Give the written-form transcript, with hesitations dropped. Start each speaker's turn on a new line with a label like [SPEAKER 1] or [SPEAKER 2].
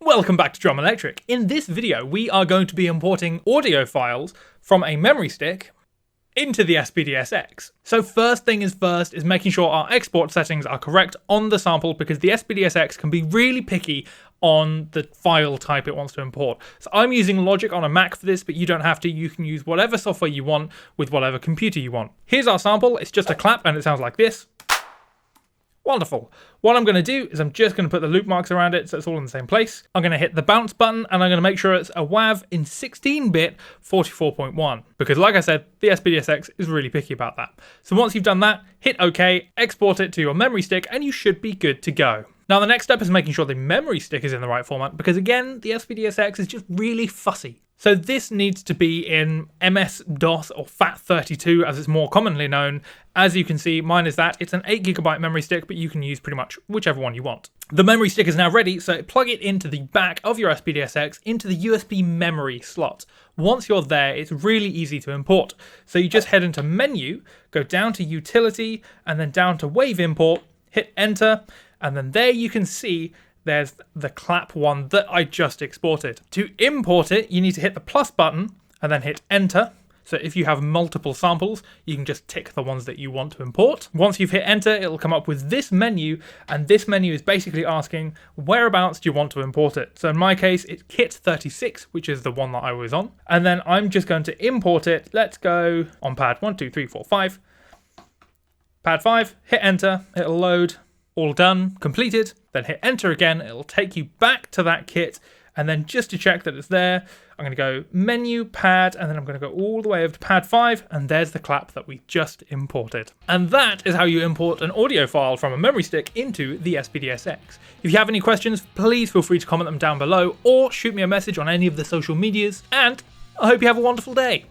[SPEAKER 1] Welcome back to Drum Electric. In this video, we are going to be importing audio files from a memory stick into the SPD-SX. So first thing is first is making sure our export settings are correct on the sample, because the SPD-SX can be really picky on the file type it wants to import. So I'm using Logic on a Mac for this, but you don't have to. You can use whatever software you want with whatever computer you want. Here's our sample. It's just a clap and it sounds like this. Wonderful. What I'm going to do is I'm just going to put the loop marks around it so it's all in the same place. I'm going to hit the bounce button and I'm going to make sure it's a WAV in 16-bit 44.1, because like I said, the SPD-SX is really picky about that. So once you've done that, hit OK, export it to your memory stick, and you should be good to go. Now the next step is making sure the memory stick is in the right format, because again, the SPD-SX is just really fussy. So this needs to be in MS-DOS or FAT32 as it's more commonly known. As you can see, mine is that. It's an 8GB memory stick, but you can use pretty much whichever one you want. The memory stick is now ready, so plug it into the back of your SPD-SX into the USB memory slot. Once you're there, it's really easy to import. So you just head into Menu, go down to Utility, and then down to Wave Import, hit Enter, and then there you can see there's the clap one that I just exported. To import it, you need to hit the plus button and then hit enter. So if you have multiple samples, you can just tick the ones that you want to import. Once you've hit enter, it'll come up with this menu, and this menu is basically asking whereabouts do you want to import it. So in my case, it's kit 36, which is the one that I was on. And then I'm just going to import it. Let's go on pad 1, 2, 3, 4, 5. Pad 5, hit enter, it'll load. All done, completed, then hit enter again, it'll take you back to that kit, and then just to check that it's there, I'm going to go menu, pad, and then I'm going to go all the way over to pad 5, and there's the clap that we just imported. And that is how you import an audio file from a memory stick into the SPD-SX. If you have any questions, please feel free to comment them down below, or shoot me a message on any of the social medias, and I hope you have a wonderful day.